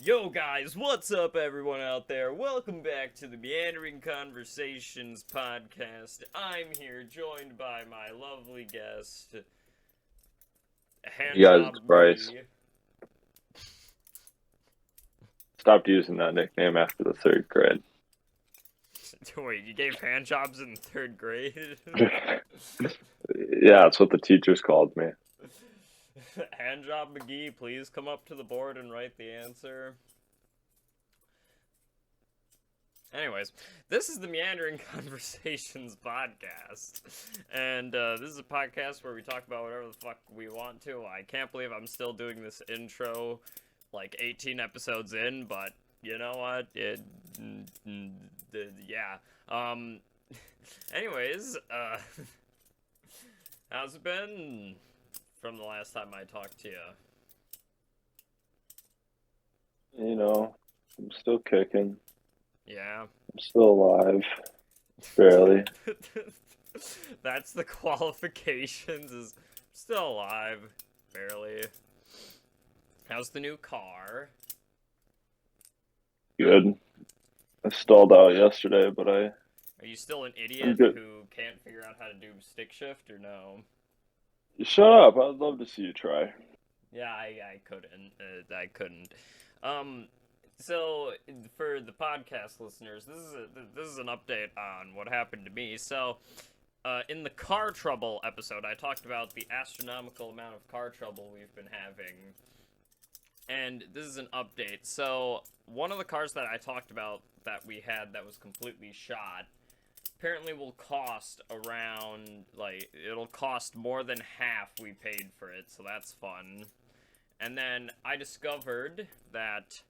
Yo guys, what's up everyone out there? Welcome back to the Meandering Conversations podcast. I'm here joined by my lovely guest, Jesus Handjob Christ. McGee. Stopped using that nickname after the third grade. Wait, you gave handjobs in third grade? Yeah, that's what the teachers called me. Handjob McGee, please come up to the board and write the answer. Anyways, this is the Meandering Conversations podcast, and this is a podcast where we talk about whatever the fuck we want to. I can't believe I'm still doing this intro, like 18 episodes in, but you know what? Yeah. Anyways, how's it been from the last time I talked to you? You know, I'm still kicking. Yeah. I'm still alive. Barely. That's the qualifications, is still alive, barely. How's the new car? Good. I stalled out yesterday, but Are you still an I'm idiot good. who can't figure out how to do stick shift, or no? Shut up. I'd love to see you try. Yeah, I couldn't. I couldn't. So for the podcast listeners, this is an update on what happened to me. So, in the car trouble episode, I talked about the astronomical amount of car trouble we've been having, and this is an update. So, one of the cars that I talked about that we had that was completely shot apparently will cost around, like, it'll cost more than half we paid for it, so that's fun. And then I discovered that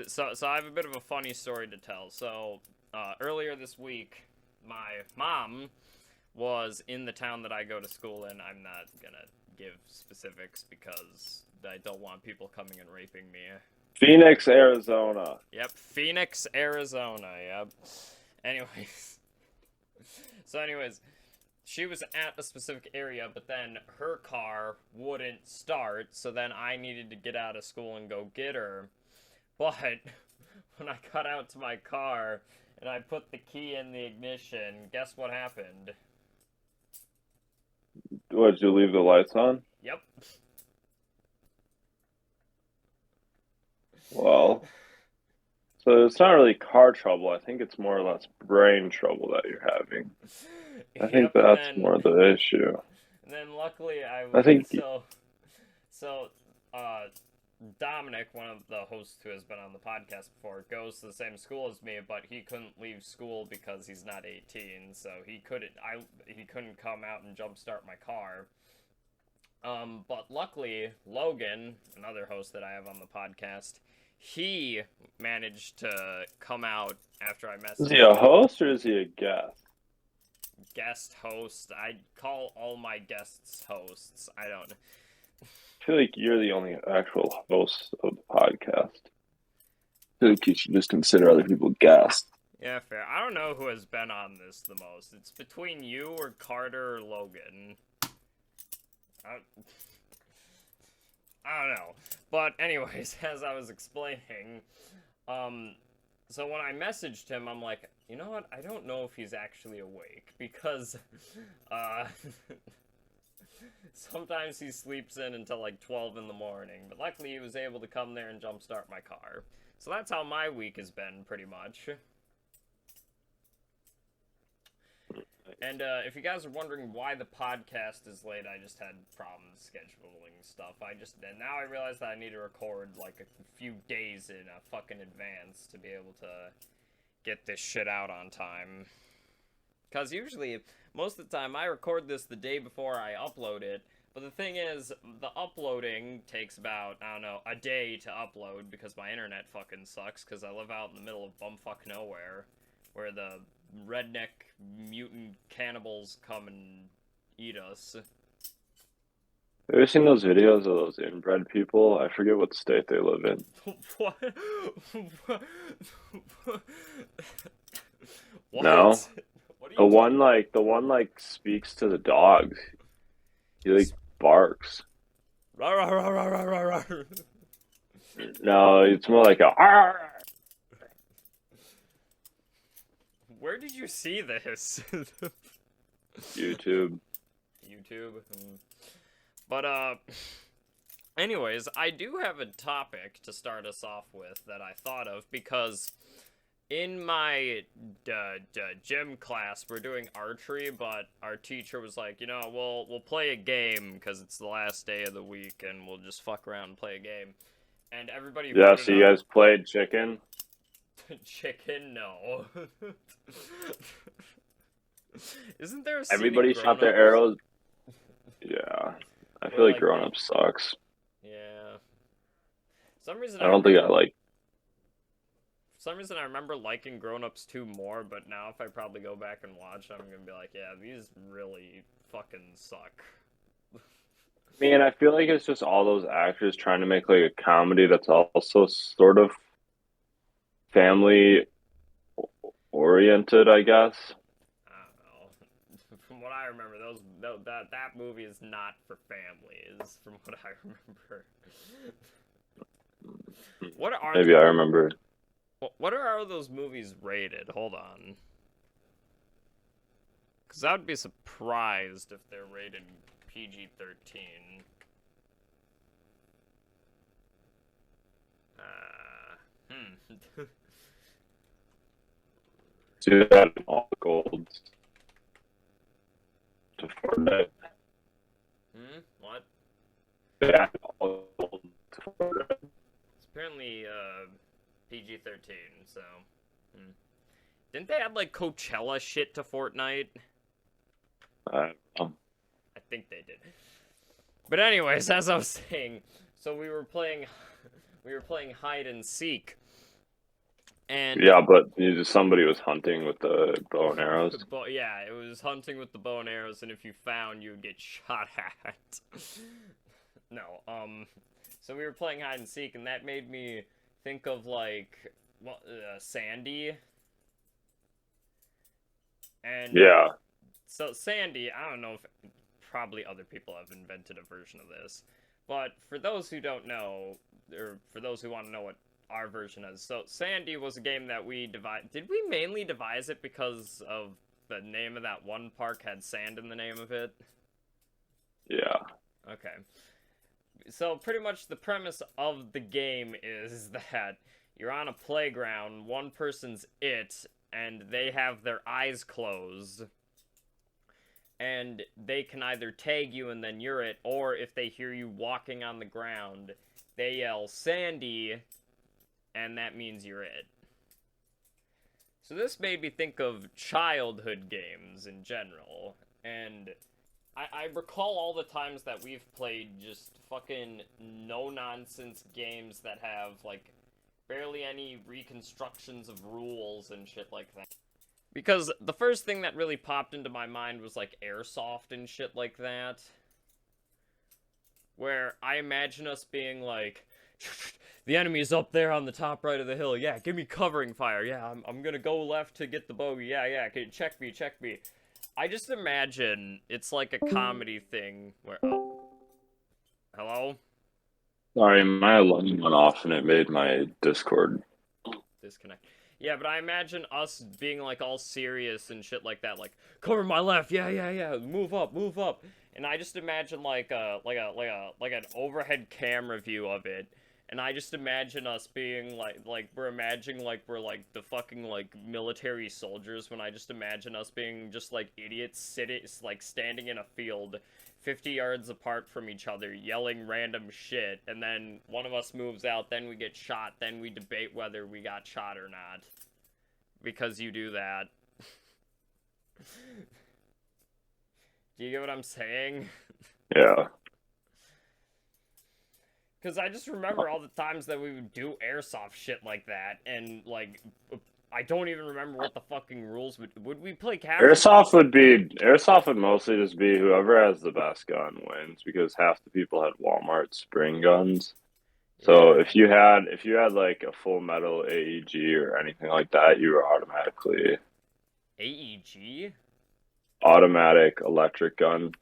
so I have a bit of a funny story to tell. So, earlier this week, my mom was in the town that I go to school in. I'm not gonna give specifics because I don't want people coming and raping me. Phoenix, Arizona. Yep, Phoenix, Arizona, yep. Anyways. Anyways, she was at a specific area, but then her car wouldn't start, so then I needed to get out of school and go get her. But when I got out to my car and I put the key in the ignition, guess what happened? What, did you leave the lights on? Yep. Well, so it's not really car trouble. I think it's more or less brain trouble that you're having. I think Yep, and that's then more the issue. luckily I think Dominic, one of the hosts who has been on the podcast before, goes to the same school as me, but he couldn't leave school because he's not 18, so he couldn't come out and jumpstart my car. But luckily, Logan, another host that I have on the podcast, he managed to come out after I messaged him. Is he a host or is he a guest? Guest host. I call all my guests hosts. I don't. I feel like you're the only actual host of the podcast. I feel like you should just consider other people guests. Yeah, fair. I don't know who has been on this the most. It's between you or Carter or Logan. I don't know. But anyways, as I was explaining, so when I messaged him, I'm like, you know what? I don't know if he's actually awake because, sometimes he sleeps in until like 12 in the morning, but luckily he was able to come there and jumpstart my car. So that's how my week has been, pretty much. And if you guys are wondering why the podcast is late, I just had problems scheduling stuff. And now I realize that I need to record like a few days in fucking advance to be able to get this shit out on time. Because usually, most of the time, I record this the day before I upload it. But the thing is, the uploading takes about, I don't know, a day to upload because my internet fucking sucks because I live out in the middle of bumfuck nowhere where the redneck mutant cannibals come and eat us. Have you seen those videos of those inbred people? I forget what state they live in. What? What? No? What are The you one like speaks to the dogs. He like barks. Rawr, rawr, rawr, rawr, rawr, rawr. No, it's more like a Where did you see this? YouTube. YouTube. But anyways, I do have a topic to start us off with that I thought of because in my gym class we're doing archery, but our teacher was like, you know, we'll play a game because it's the last day of the week and we'll just fuck around and play a game. And everybody Yeah, voted so you up guys played chicken? chicken. No. Isn't there a scene Everybody in shot their Grown-Ups? arrows? Yeah. I Where feel like like Grown they, Up sucks. yeah. For some reason I I don't think I remember. like. For some reason I remember liking Grown Ups 2 more, but now if I probably go back and watch, I'm gonna be like, yeah, these really fucking suck. Man, I feel like it's just all those actors trying to make like a comedy that's also sort of family oriented, I guess. I don't know. From what I remember, that movie is not for families. From what I remember. What are Maybe I remember. what are those movies rated? Hold on. Because I would be surprised if they're rated PG-13. Hmm. Do that all gold to Fortnite. What? Yeah, all gold to Fortnite. It's apparently PG-13, so. Didn't they add like Coachella shit to Fortnite? I don't know. I think they did. But anyways, as I was saying, so we were playing hide and seek. And Yeah, but somebody was hunting with the bow and arrows. but yeah, it was hunting with the bow and arrows, and if you found, you would get shot at. No, so we were playing hide and seek, and that made me think of like Sandy. And Yeah, so Sandy, I don't know if probably other people have invented a version of this, but for those who don't know, or for those who want to know what our version is, so Sandy was a game that we devised. Did we mainly devise it because of the name of that one park had sand in the name of it? yeah. Okay. So pretty much the premise of the game is that you're on a playground, one person's it, and they have their eyes closed. And they can either tag you and then you're it, or if they hear you walking on the ground, they yell Sandy, and that means you're it. So this made me think of childhood games in general, and I recall all the times that we've played just fucking no-nonsense games that have, like, barely any reconstructions of rules and shit like that. Because the first thing that really popped into my mind was, like, airsoft and shit like that. Where I imagine us being like, the enemy's up there on the top right of the hill. Yeah, give me covering fire. Yeah, I'm gonna go left to get the bogey. Yeah, okay, check me. I just imagine it's like a comedy thing where, oh, hello? Sorry, my alarm went off and it made my Discord. Disconnect. Yeah, but I imagine us being like all serious and shit like that, like cover my left, yeah, move up, and I just imagine like an overhead camera view of it, and I just imagine us being like we're imagining like we're like the fucking like military soldiers when I just imagine us being just like idiots sitting like standing in a field 50 yards apart from each other, yelling random shit, and then one of us moves out, then we get shot, then we debate whether we got shot or not. Because you do that. Do you get what I'm saying? Yeah. Because I just remember all the times that we would do airsoft shit like that, and, like, I don't even remember what the fucking rules would we play capture? Airsoft would mostly just be whoever has the best gun wins because half the people had Walmart spring guns. So Yeah. if you had like a full metal AEG or anything like that, you were automatically AEG? automatic electric gun.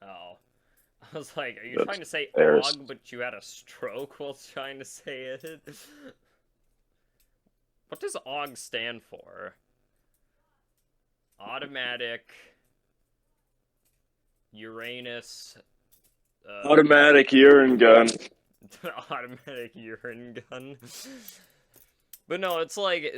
Oh. I was like, are you That's trying to say Aris. Og, but you had a stroke while trying to say it? What does Og stand for? Automatic Uranus. Automatic urine gun. Automatic urine gun. But no, it's like,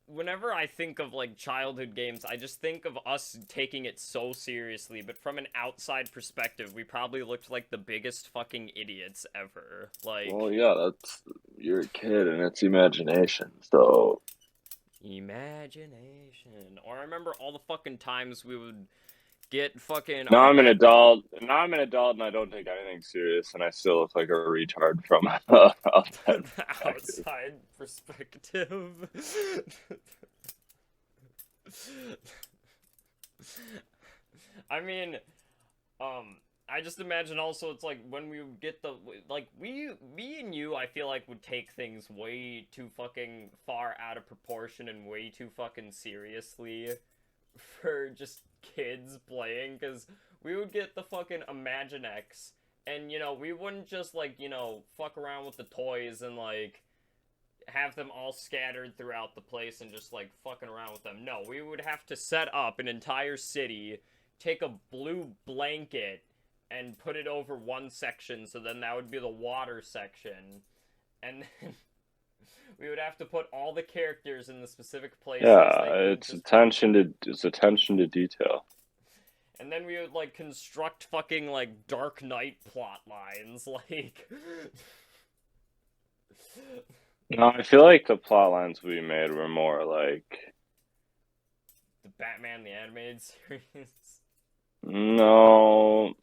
whenever I think of, like, childhood games, I just think of us taking it so seriously, but from an outside perspective, we probably looked like the biggest fucking idiots ever. Like, Well, yeah, you're a kid and it's imagination, so. imagination. Or I remember all the fucking times we would get fucking Now our I'm an adult. Now I'm an adult and I don't take anything serious, and I still look like a retard from outside the perspective. outside perspective. I mean, I just imagine also it's like when we get the, like, me and you, I feel like would take things way too fucking far out of proportion and way too fucking seriously for just kids playing, because we would get the fucking Imaginex, and, you know, we wouldn't just, like, you know, fuck around with the toys and, like, have them all scattered throughout the place and just, like, fucking around with them. No, we would have to set up an entire city, take a blue blanket, and put it over one section, so then that would be the water section, and then we would have to put all the characters in the specific places. Yeah, It's it's attention to detail. And then we would, like, construct fucking, like, Dark Knight plot lines, like... No, I feel like the plot lines we made were more like... The Batman the Animated Series. No...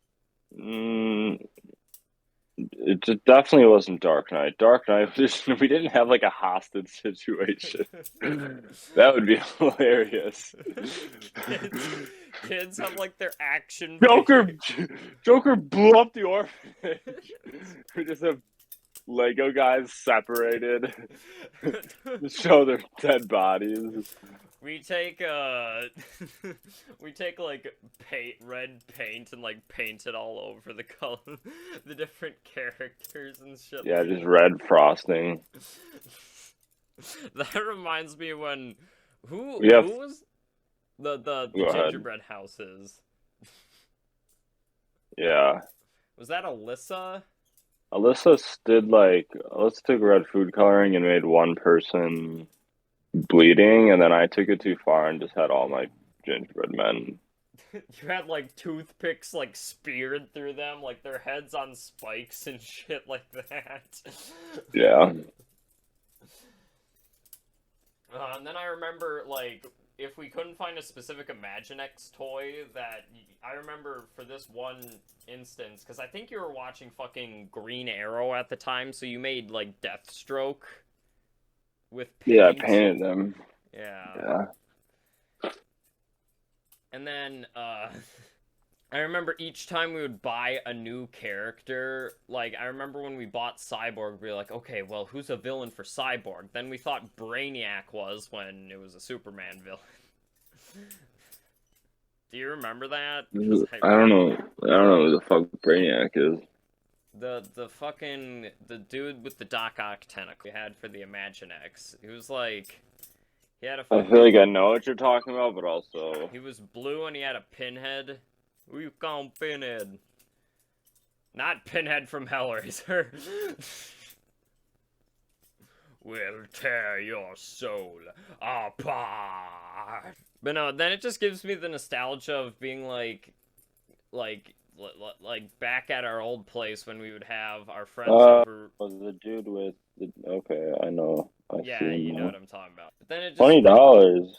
it just definitely wasn't Dark Knight. Dark Knight, we didn't have like a hostage situation. That would be hilarious. Kids have, like, their action Joker blew up the orphanage. We just have Lego guys separated to show their dead bodies. We take like red paint and, like, paint it all over the color, the different characters and shit. Yeah, like just red frosting. That reminds me when who Yeah. was the Go gingerbread houses? Yeah. Was that Alyssa? Alyssa took red food coloring and made one person bleeding, and then I took it too far and just had all my gingerbread men. You had, like, toothpicks, like, speared through them, like their heads on spikes and shit like that. Yeah. And then I remember, like, if we couldn't find a specific Imaginext toy, that I remember for this one instance, because I think you were watching fucking Green Arrow at the time, so you made, like, Deathstroke with paint. Yeah, I painted them. Yeah. And then, I remember each time we would buy a new character, like, I remember when we bought Cyborg, we were like, okay, well, who's a villain for Cyborg? Then we thought Brainiac was, when it was a Superman villain. Do you remember that? I don't know who the fuck Brainiac is. The dude with the Doc Ock tentacle we had for the Imaginex. He was like, he had a I feel like I know what you're talking about, but also... He was blue and he had a pinhead. Who you call Pinhead? Not Pinhead from Hellraiser. We'll tear your soul apart. But no, then it just gives me the nostalgia of being like back at our old place when we would have our friends over. Was the dude with the... Okay, I know. Yeah, you know what I'm talking about. But then it just... $20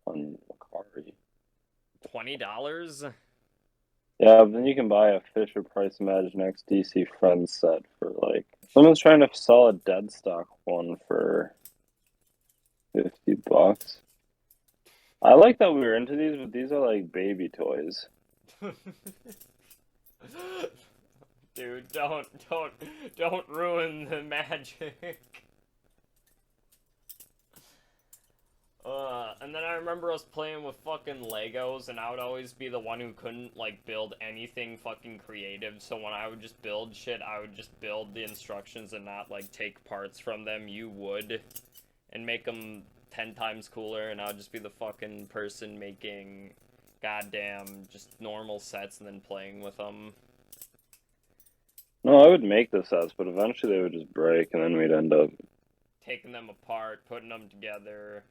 on Macari. $20? Yeah, but then you can buy a Fisher Price Imaginext DC Friends set for, like... Someone's trying to sell a dead stock one for $50. I like that we were into these, but these are like baby toys. Dude, don't ruin the magic. And then I remember us playing with fucking Legos, and I would always be the one who couldn't, like, build anything fucking creative, so when I would just build shit, I would just build the instructions and not, like, take parts from them. You would, and make them 10 times cooler, and I would just be the fucking person making goddamn just normal sets and then playing with them. No, I would make the sets, but eventually they would just break, and then we'd end up Taking them apart, putting them together,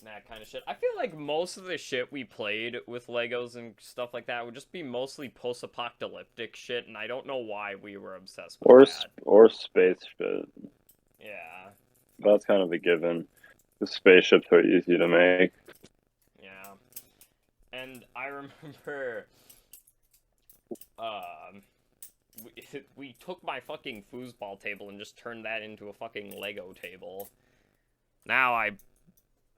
that kind of shit. I feel like most of the shit we played with Legos and stuff like that would just be mostly post-apocalyptic shit, and I don't know why we were obsessed with that. or space shit. Yeah. That's kind of a given. The spaceships are easy to make. Yeah. And I remember, we took my fucking foosball table and just turned that into a fucking Lego table. Now I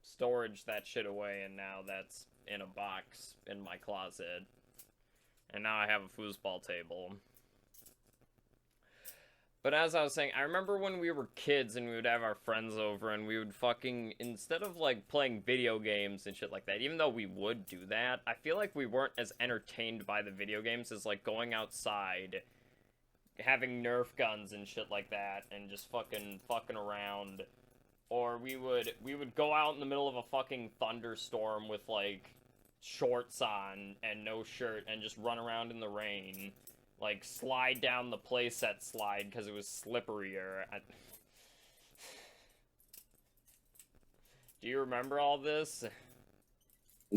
storage that shit away, and now that's in a box in my closet. And now I have a foosball table. But as I was saying, I remember when we were kids and we would have our friends over and we would fucking, instead of like playing video games and shit like that, even though we would do that, I feel like we weren't as entertained by the video games as like going outside, having Nerf guns and shit like that, and just fucking around. Or we would go out in the middle of a fucking thunderstorm with like shorts on and no shirt and just run around in the rain. Like, slide down the playset slide because it was slipperier. Do you remember all this?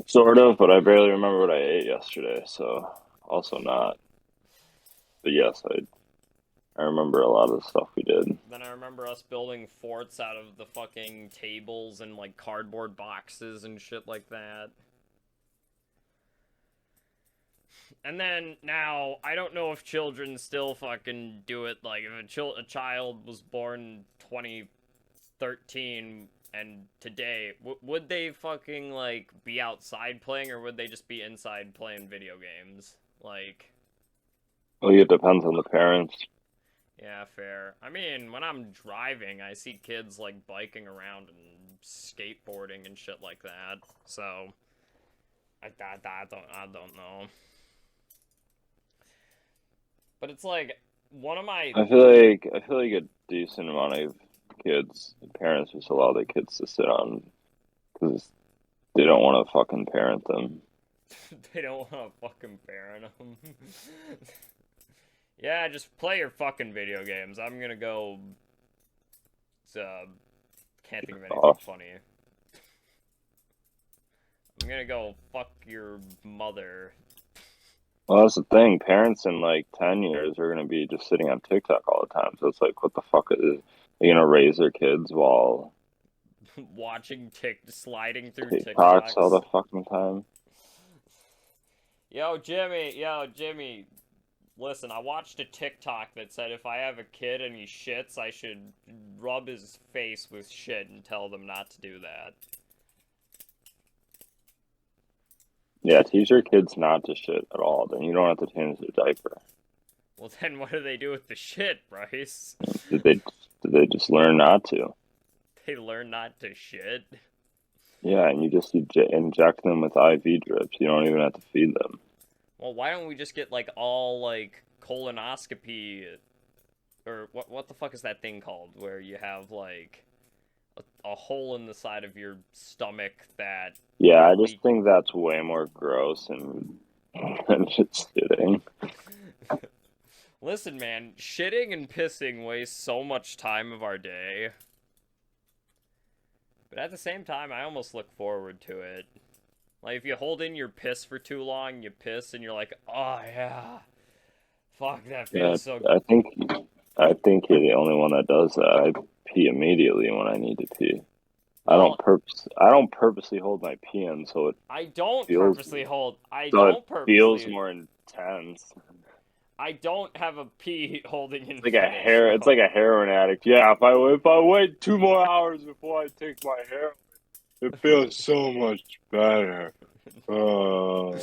Sort of, but I barely remember what I ate yesterday, so also not. But yes, I remember a lot of the stuff we did. Then I remember us building forts out of the fucking tables and, like, cardboard boxes and shit like that. And then, now, I don't know if children still fucking do it, like, if a child was born in 2013 and today, would they fucking, like, be outside playing, or would they just be inside playing video games? Like... Well, it depends on the parents. Yeah, fair. I mean, when I'm driving, I see kids, like, biking around and skateboarding and shit like that, so... I don't know. But it's like, one of my... I feel like a decent amount of kids, parents just allow their kids to sit on, because they don't want to fucking parent them. They don't want to fucking parent them. Yeah, just play your fucking video games. I'm gonna go... can't think of anything funny. I'm gonna go fuck your mother. Well, that's the thing. Parents in like 10 years are going to be just sitting on TikTok all the time. So it's like, what the fuck is it? They're going to raise their kids while watching sliding through TikToks all the fucking time. Yo, Jimmy. Listen, I watched a TikTok that said if I have a kid and he shits, I should rub his face with shit and tell them not to do that. Yeah, teach your kids not to shit at all. Then you don't have to change their diaper. Well, then what do they do with the shit, Bryce? Did they just learn not to? They learn not to shit? Yeah, and you just inject them with IV drips. You don't even have to feed them. Well, why don't we just get, like, all, like, colonoscopy, or what the fuck is that thing called, where you have, like, a hole in the side of your stomach that... Yeah, I just think that's way more gross than just shitting. Listen, man, shitting and pissing waste so much time of our day. But at the same time, I almost look forward to it. Like, if you hold in your piss for too long, you piss, and you're like, oh, yeah. Fuck, that feels so good. I think you're the only one that does that. I pee immediately when I need to pee. Well, I don't purposely hold my pee in, so it feels more intense. I don't have a pee holding in. It's like a heroin addict. Yeah, if I wait 2 more hours before I take my heroin, it feels so much better. No,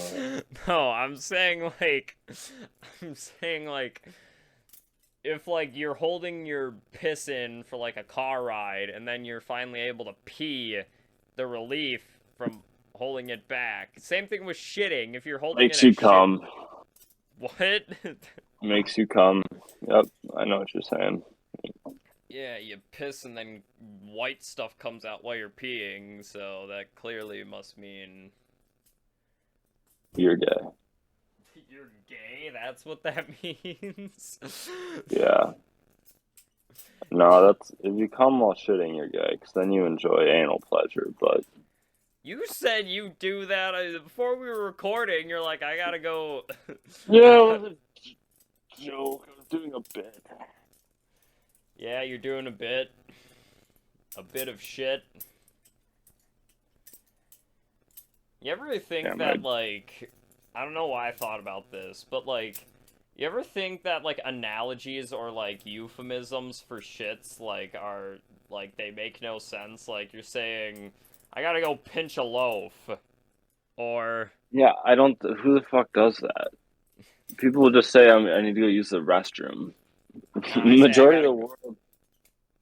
I'm saying like if like you're holding your piss in for like a car ride and then you're finally able to pee, the relief from holding it back. Same thing with shitting. If you're holding in Makes a you shit, come. what? Makes you come. Yep, I know what you're saying. Yeah, you piss and then white stuff comes out while you're peeing, so that clearly must mean You're gay. you're gay. That's what that means. Yeah. No, that's if you come while shitting, you're gay, because then you enjoy anal pleasure. But You said you do that before we were recording. You're like, I gotta go. yeah, it was a joke. I was doing a bit. Yeah, you're doing a bit of shit. You ever think Yeah, that like, I don't know why I thought about this, but like, you ever think that like analogies or like euphemisms for shits like are like they make no sense? Like you're saying, I gotta go pinch a loaf, or yeah. I don't. Who the fuck does that? People will just say, I need to go use the restroom." I say I Majority of gotta. the world,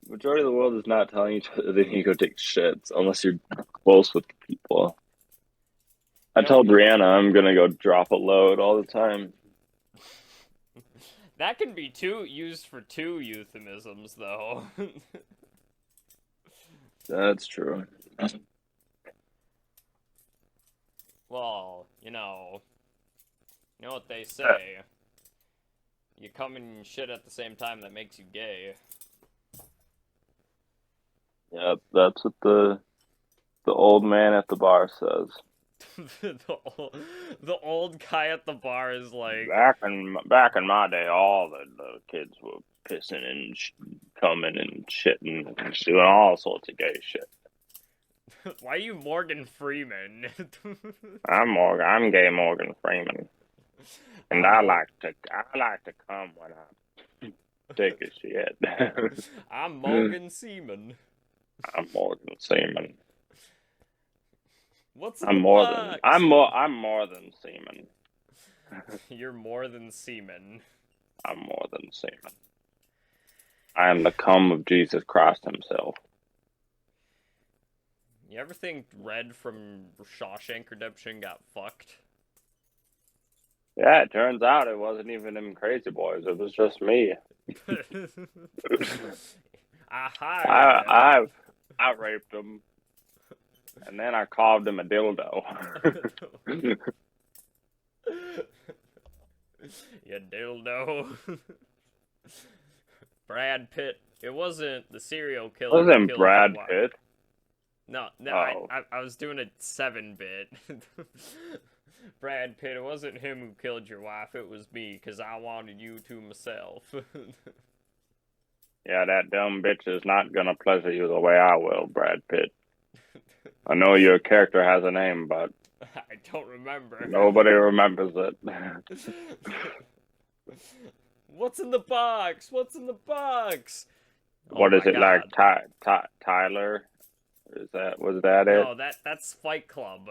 majority of the world is not telling each other they need to go take shits unless you're close with people. I You know, tell Brianna I'm gonna go drop a load all the time. that can be used for two euphemisms though. That's true. Well, you know what they say. You come and shit at the same time, that makes you gay. Yeah, that's what the old man at the bar says. The old guy at the bar is like, Back in my day, all the kids were pissing and coming and shitting and doing all sorts of gay shit. why are you Morgan Freeman? I'm gay Morgan Freeman, and I'm Mor- I like to come when I take a shit. I'm Morgan Seaman. I'm Morgan Seaman. What's in the box? I'm more than semen. You're more than semen. I'm more than semen. I am the cum of Jesus Christ himself. You ever think Red from Shawshank Redemption got fucked? Yeah, it turns out it wasn't even them crazy boys. It was just me. I hired them. I raped him, and then I carved him a dildo. You dildo. Brad Pitt. It wasn't the serial killer who Wasn't killed Brad your wife. Pitt? No, Oh, I was doing a 7-bit. Brad Pitt, it wasn't him who killed your wife, it was me, because I wanted you to myself. yeah, that dumb bitch is not gonna pleasure you the way I will, Brad Pitt. I know your character has a name, but I don't remember. nobody remembers it. What's in the box? What's in the box? Oh What is my it like, god. Tyler? Was that it? No, that's Fight Club.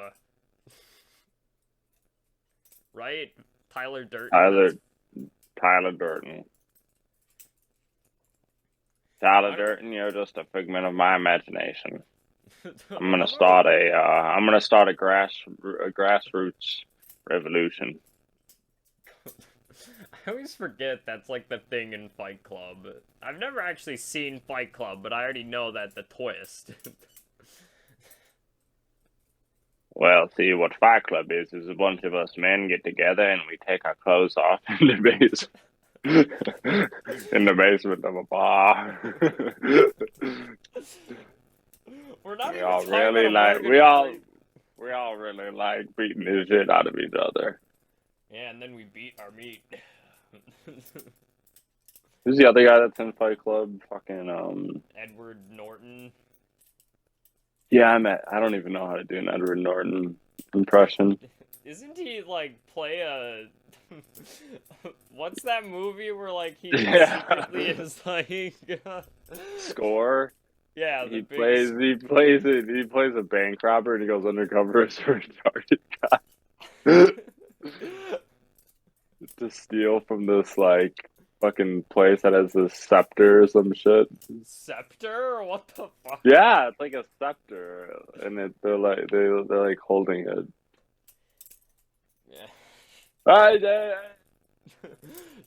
Right? Tyler Durden. Tyler Tyler Durden. Tyler Why Durden, you're just a figment of my imagination. I'm What gonna about start a grassroots revolution. I always forget that's like the thing in Fight Club. I've never actually seen Fight Club, but I already know that the twist. Well, see, what Fight Club is a bunch of us men get together and we take our clothes off in the in the basement of a bar. We're not we even all talking about really a like Morgan Freeman. we all really like beating the shit out of each other. Yeah, and then we beat our meat. Who's the other guy that's in Fight Club? Fucking Edward Norton. yeah, I don't even know how to do an Edward Norton impression. Isn't he like play a what's that movie where like he Yeah. secretly is like Score. yeah, the He big plays he plays a bank robber and he goes undercover as a retarded guy to steal from this like fucking place that has a scepter or some shit. Scepter? What the fuck? Yeah, it's like a scepter, and they're like holding it. Yeah. Hi,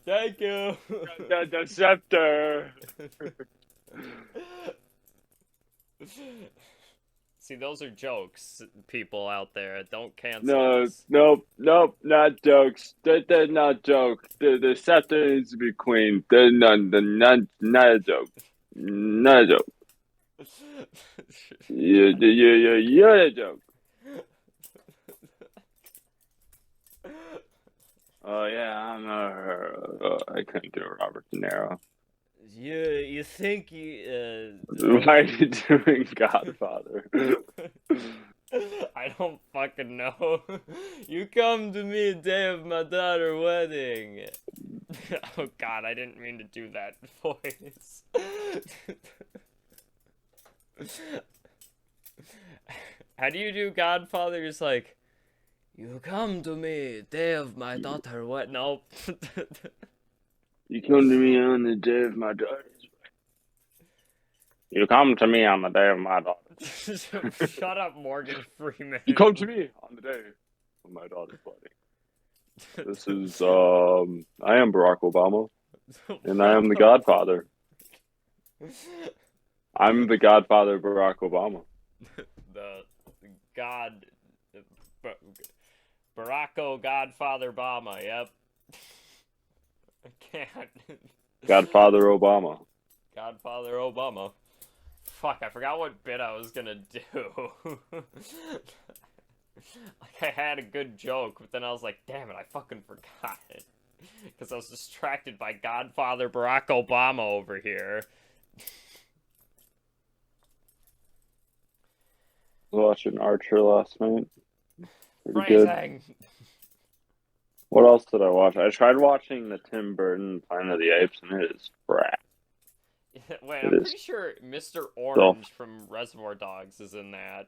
Thank you. the scepter. See, those are jokes, people out there. Don't cancel No, us. nope, nope, not jokes. They're not joke. The scepter needs to be queen. They're not a joke. Not a joke. You're a joke. Oh yeah, I'm I couldn't do Robert De Niro. You think you Why are you doing Godfather? I don't fucking know. You come to me the day of my daughter's wedding. Oh god, I didn't mean to do that voice. How do you do Godfather? It's like, you come to me day of my daughter what? Nope. You come to me on the day of my daughter's. You come to me on the day of my daughter. Shut up, Morgan Freeman. You come to me on the day of my daughter's wedding. This is I am Barack Obama, and I am the Godfather. I'm the Godfather of Barack Obama. the God, Baracko Godfather Obama. Yep. I can't. Godfather Obama. Godfather Obama. Fuck, I forgot what bit I was gonna do. Like, I had a good joke, but then I was like, damn it, I fucking forgot it. Because I was distracted by Godfather Barack Obama over here. I was watching Archer last night. Pretty Phrasing. good. What else did I watch? I tried watching the Tim Burton Planet of the Apes, and it is crap. Wait, It I'm is pretty sure Mr. so. Orange from Reservoir Dogs is in that.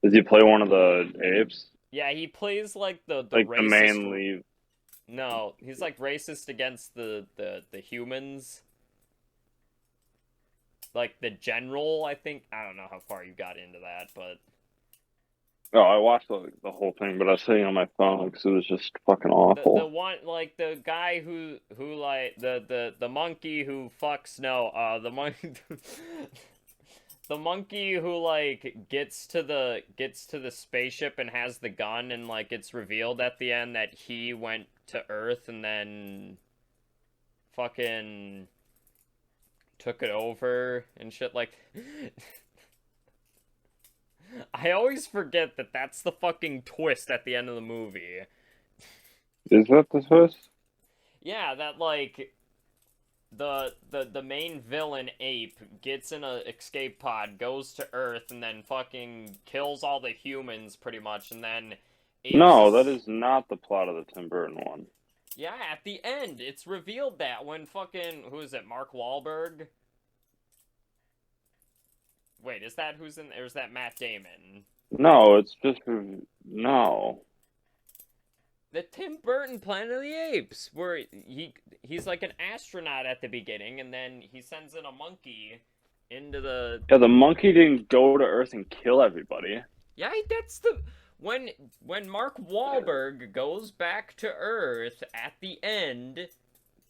Does he play one of the apes? Yeah, he plays like the Like racist. the main lead. No, he's like racist against the humans. Like the general, I think. I don't know how far you got into that, but Oh, I watched the whole thing, but I was sitting on my phone because it was just fucking the awful. one, like the guy who like the monkey who fucks the monkey the monkey who like gets to the spaceship and has the gun, and like it's revealed at the end that he went to Earth and then fucking took it over and shit. Like, I always forget that that's the fucking twist at the end of the movie. Is that the twist? Yeah, that like the main villain ape gets in a escape pod, goes to Earth, and then fucking kills all the humans pretty much, and then apes No, that is not the plot of the Tim Burton one. Yeah, at the end, it's revealed that when fucking, who is it, Mark Wahlberg? Wait, is that who's in, or is that Matt Damon? No, it's just no. The Tim Burton Planet of the Apes, where he's like an astronaut at the beginning, and then he sends in a monkey into the... Yeah, the monkey didn't go to Earth and kill everybody. Yeah, that's the... When Mark Wahlberg goes back to Earth at the end...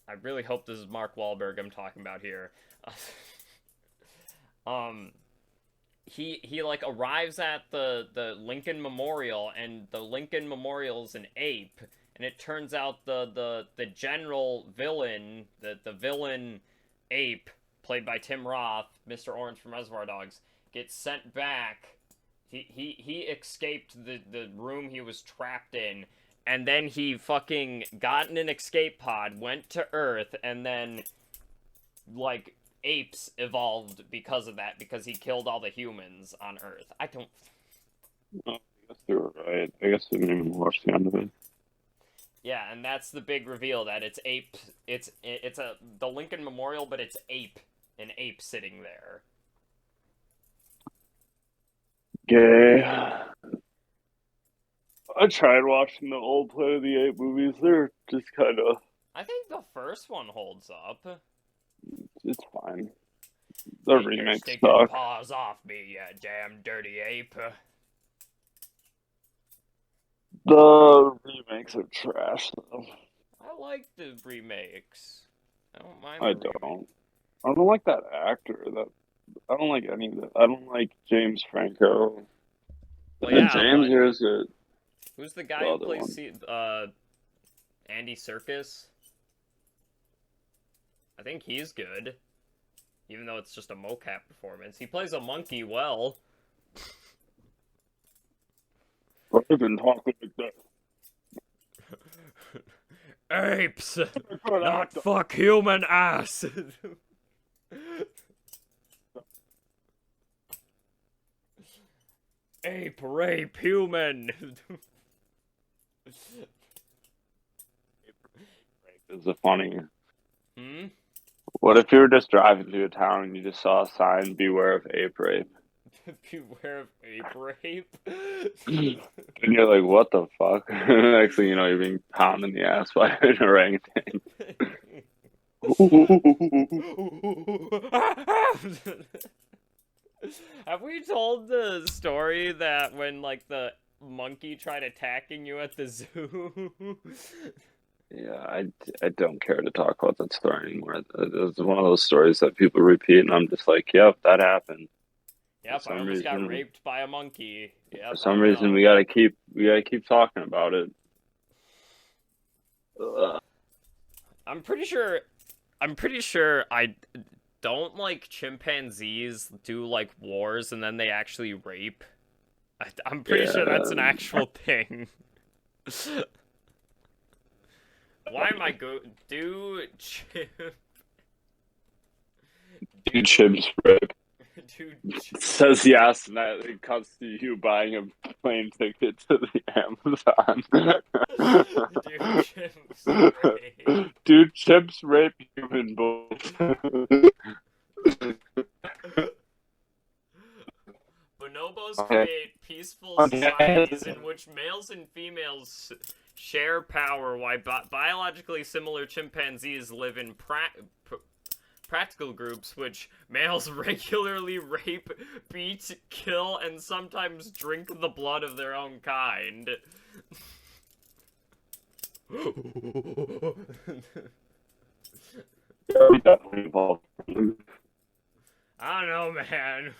I really hope this is Mark Wahlberg I'm talking about here. He like arrives at the Lincoln Memorial, and the Lincoln Memorial's an ape, and it turns out the general villain, the villain ape, played by Tim Roth, Mr. Orange from Reservoir Dogs, gets sent back. He escaped the room he was trapped in, and then he fucking got in an escape pod, went to Earth, and then like apes evolved because of that, because he killed all the humans on Earth. I don't... Oh, I guess you were right. I guess I didn't even watch the end of it. Yeah, and that's the big reveal, that it's ape. It's the Lincoln Memorial, but it's an ape sitting there. Gay. I tried watching the old Planet of the Apes movies. They're just kind of I think the first one holds up. It's fine. The Get your remakes stinking suck. paws off me, you damn dirty ape. The remakes are trash, though. I like the remakes. I don't mind I the remake. don't. I don't like that actor. I don't like any of that. I don't like James Franco. Well, And yeah, James but here's it. who's the The guy who other plays one. Andy Serkis? I think he's good, even though it's just a mocap performance. He plays a monkey well. I've been talking like that. Apes, Good not actor. fuck human ass. Ape rape human. Is it funny? Hmm? What if you were just driving through a town and you just saw a sign, beware of ape rape? Beware of ape rape. And you're like, what the fuck? Next thing you know, you're being pounded in the ass by an orangutan. Have we told the story that when, like, the monkey tried attacking you at the zoo? Yeah, I don't care to talk about that story anymore. It's one of those stories that people repeat, and I'm just like, yep, that happened. Yep, I almost got raped by a monkey. Yep, For some I reason, know. we gotta keep talking about it. Ugh. I'm pretty sure I don't like chimpanzees do like wars and then they actually rape. I'm pretty sure that's an Yeah, actual thing. Why am I do dude, chips rape. do Says yes, and that it cuts to you buying a plane ticket to the do chips Amazon. rape? Dude, chips rape human boys. Bonobos Okay. create peaceful societies in which males and females share power, while biologically similar chimpanzees live in practical groups, which males regularly rape, beat, kill, and sometimes drink the blood of their own kind. Yeah, we definitely involved. I don't know, man.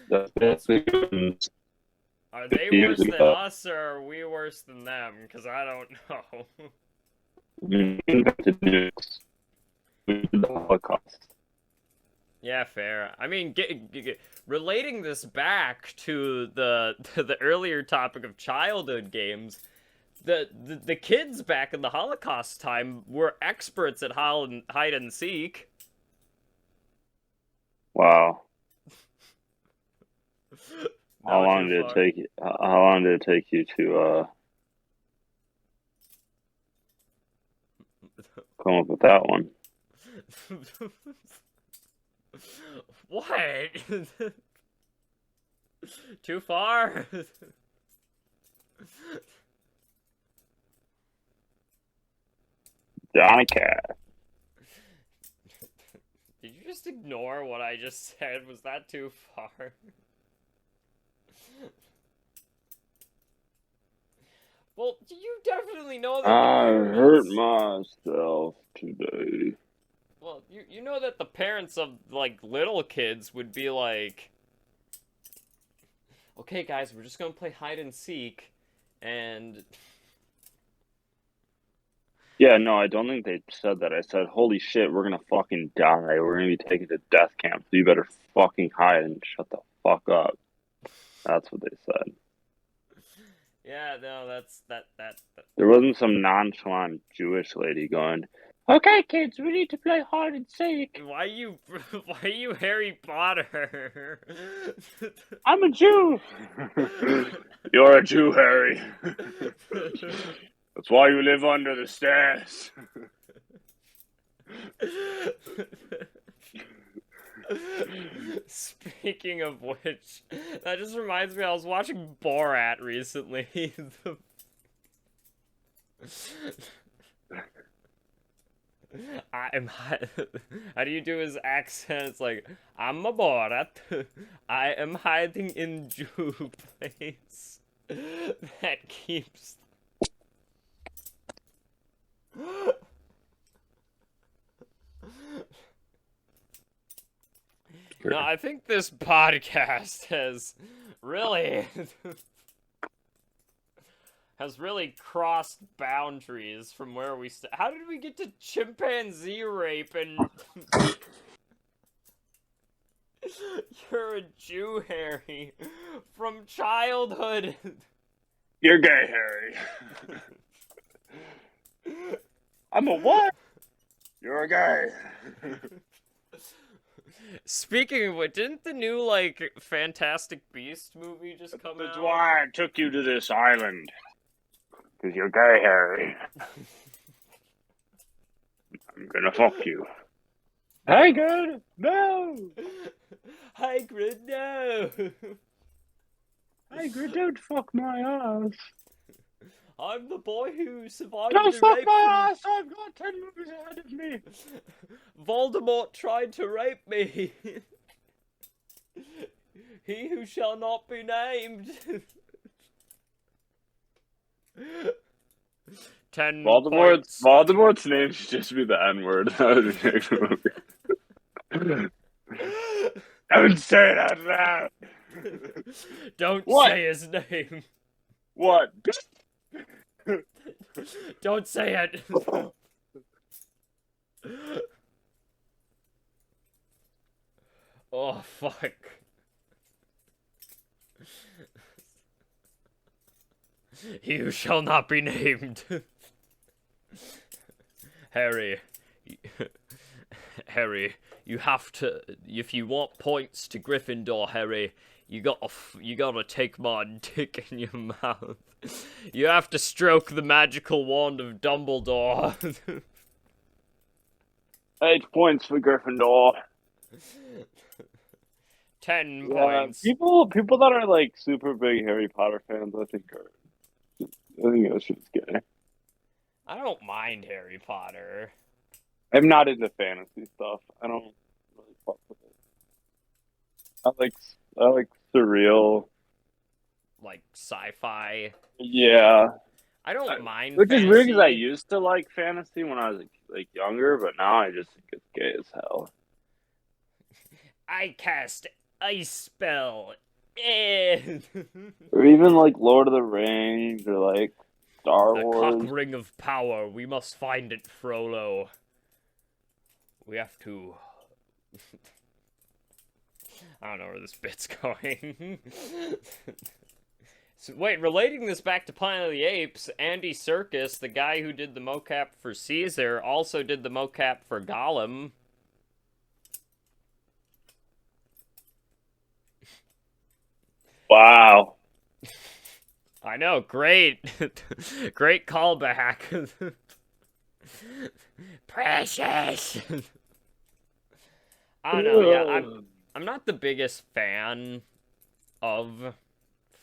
That's What's basically Are they 50 years worse than ago. us, or are we worse than them? Because I don't know. We invented nukes. We did the Holocaust. Yeah, fair. I mean, relating this back to the earlier topic of childhood games, the kids back in the Holocaust time were experts at hide and seek. Wow. How No, long too did it far. take you? How long did it take you to come up with that one? What? Too far? Johnny Cat. Did you just ignore what I just said? Was that too far? Well, you definitely know that the I hurt parents... myself today. Well, you know that the parents of, like, little kids would be like... Okay, guys, we're just gonna play hide and seek, and... Yeah, no, I don't think they said that. I said, holy shit, we're gonna fucking die. We're gonna be taken to death camp, so you better fucking hide and shut the fuck up. That's what they said. Yeah, no, that. There wasn't some nonchalant Jewish lady going, okay, kids, we need to play hide and seek. Why you... Why you Harry Potter? I'm a Jew. You're a Jew, Harry. That's why you live under the stairs. Speaking of which, that just reminds me, I was watching Borat recently. I'm. How do you do his accent? It's like, I'm a Borat. I am hiding in Jew place that keeps. No, I think this podcast really has really crossed boundaries from where we How did we get to chimpanzee rape and you're a Jew, Harry, from childhood? You're gay, Harry. I'm a what? You're a gay. Speaking of which, didn't the new, like, Fantastic Beast movie just come That's out? why I took you to this island. Because you're gay, Harry. I'm gonna fuck you. Hagrid, no! Hagrid, no! Hagrid, don't fuck my ass. I'm the boy who survived Don't the fuck rape my ass! I've got 10 movies ahead of me. Voldemort tried to rape me. He who shall not be named. 10 points. Voldemort's name should just be the N-word. That would be next movie. Don't say it out loud. Don't What? say his name. What? Don't say it. Oh, fuck. He who shall not be named. Harry. Harry, you have to, if you want points to Gryffindor, Harry, you gotta take my dick in your mouth. You have to stroke the magical wand of Dumbledore. 8 points for Gryffindor. 10 points. People that are like super big Harry Potter fans, I think that shit's gay. I don't mind Harry Potter. I'm not into fantasy stuff. I don't really fuck with it. I like surreal. Like sci-fi. Yeah. I don't mind Which fantasy. is weird because I used to like fantasy when I was like younger, but now I just think it's gay as hell. I cast ice spell. Or even like Lord of the Rings or like Star The Wars. cock ring of power. We must find it, Frollo. We have to. I don't know where this bit's going. So, wait, relating this back to Planet of the Apes, Andy Serkis, the guy who did the mocap for Caesar, also did the mocap for Gollum. Wow. I know, great. Great callback. Precious. I don't know, yeah, I'm not the biggest fan of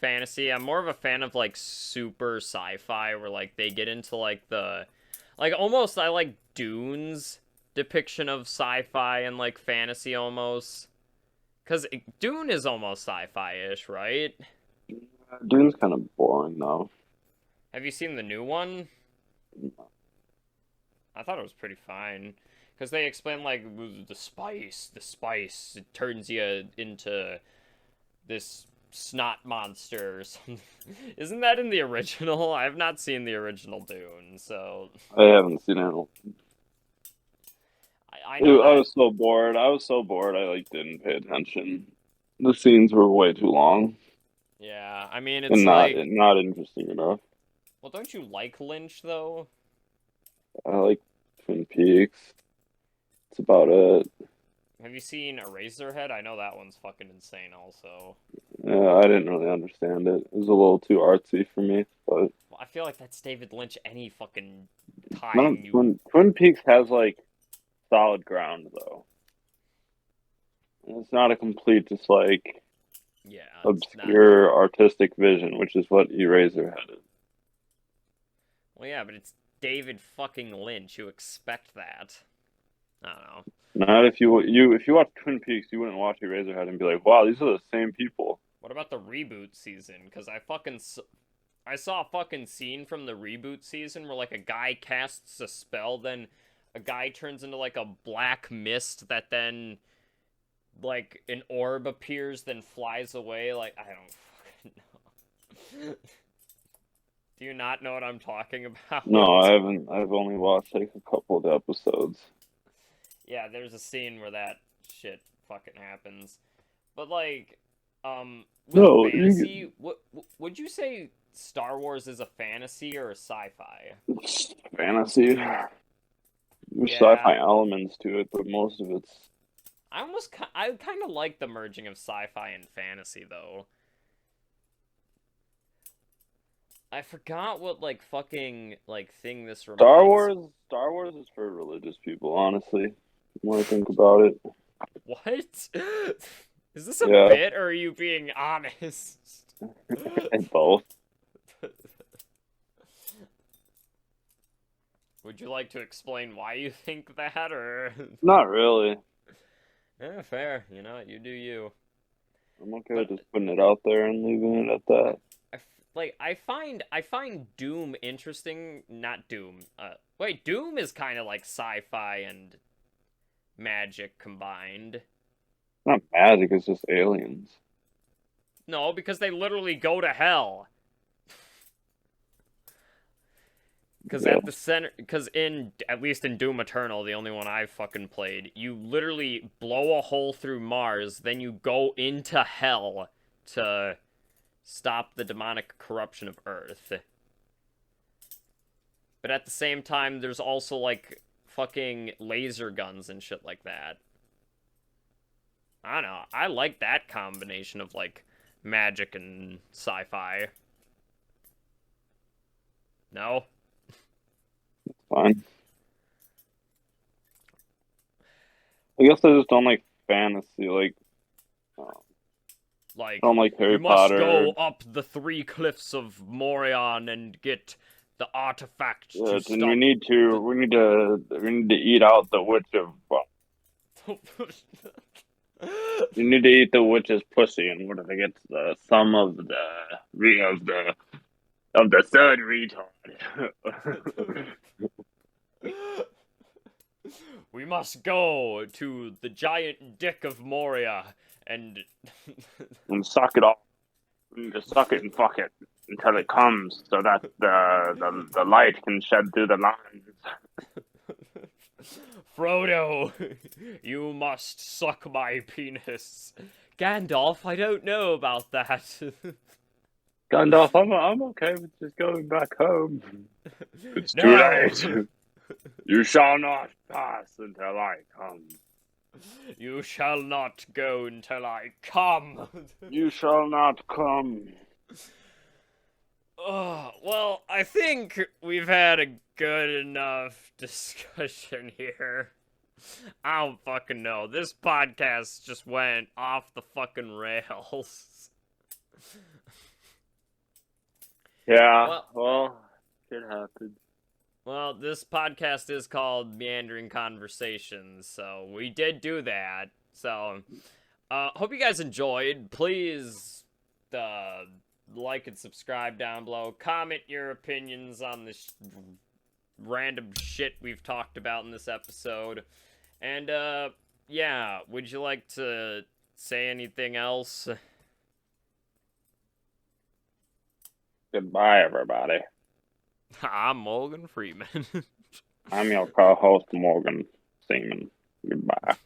fantasy. I'm more of a fan of, like, super sci-fi, where, like, they get into, like, the... Like, almost, I like Dune's depiction of sci-fi and, like, fantasy, almost. Because Dune is almost sci-fi-ish, right? Dune's kind of boring, though. Have you seen the new one? I thought it was pretty fine. Because they explain, like, the spice, it turns you into this snot monster or something. Isn't that in the original? I have not seen the original Dune, so... I haven't seen it. I know I that... was so bored. I like didn't pay attention. The scenes were way too long. Yeah, I mean, it's And like... not interesting enough. Well, don't you like Lynch, though? I like Twin Peaks. That's about it. Have you seen Eraserhead? I know that one's fucking insane, also. Yeah, I didn't really understand it. It was a little too artsy for me, but... Well, I feel like that's David Lynch any fucking time Twin Peaks has, like, solid ground, though. And it's not a complete, just, like, yeah, obscure artistic vision, which is what Eraserhead is. Well, yeah, but it's David fucking Lynch. You expect that. I don't know. Not if you watch Twin Peaks, you wouldn't watch Eraserhead and be like, wow, these are the same people. What about the reboot season? Because I saw a fucking scene from the reboot season where, like, a guy casts a spell, then a guy turns into, like, a black mist that then, like, an orb appears, then flies away. Like, I don't fucking know. Do you not know what I'm talking about? No, I haven't. I've only watched like a couple of episodes. Yeah, there's a scene where that shit fucking happens. But, like, with No, fantasy, what would you say Star Wars is a fantasy or a sci-fi? fantasy. There's Yeah, sci-fi elements to it, but most of it's I kind of like the merging of sci-fi and fantasy though. I forgot what like fucking like thing this Star reminds. Wars. Star Wars is for religious people, honestly. When I think about it, What? Is this a yeah, bit or are you being honest? and both. Would you like to explain why you think that or Not really. Yeah, fair. You know, you do you. I'm okay with But just putting it out there and leaving it at that. I find Doom interesting. Not Doom. Wait, Doom is kind of like sci-fi and magic combined. Not magic. It's just aliens. No, because they literally go to hell. Because Yeah. at the center, because at least in Doom Eternal, the only one I've fucking played, you literally blow a hole through Mars, then you go into hell to stop the demonic corruption of Earth. But at the same time, there's also like fucking laser guns and shit like that. I don't know. I like that combination of like magic and sci-fi. No? Fine. I guess I just don't like fantasy. Like, I Like, don't like Harry you must Potter. go up the 3 cliffs of Morion and get the artifact to And stop we need to eat out the witch of. You need to eat the witch's pussy in order to get the sum of the third retard. We must go to the giant dick of Moria and And suck it off. We need to suck it and fuck it until it comes, so that the light can shed through the lines. Frodo, you must suck my penis. Gandalf, I don't know about that. Gandalf, I'm okay with just going back home. It's too No. late. You shall not pass until I come. You shall not go until I come. You shall not come. Well, I think we've had a good enough discussion here. I don't fucking know. This podcast just went off the fucking rails. Yeah, well, it happened. Well, this podcast is called Meandering Conversations, so we did do that. So, hope you guys enjoyed. Please, like and subscribe down below. Comment your opinions on this random shit we've talked about in this episode. And, yeah, would you like to say anything else? Goodbye, everybody. I'm Morgan Freeman. I'm your co-host, Morgan Seaman. Goodbye.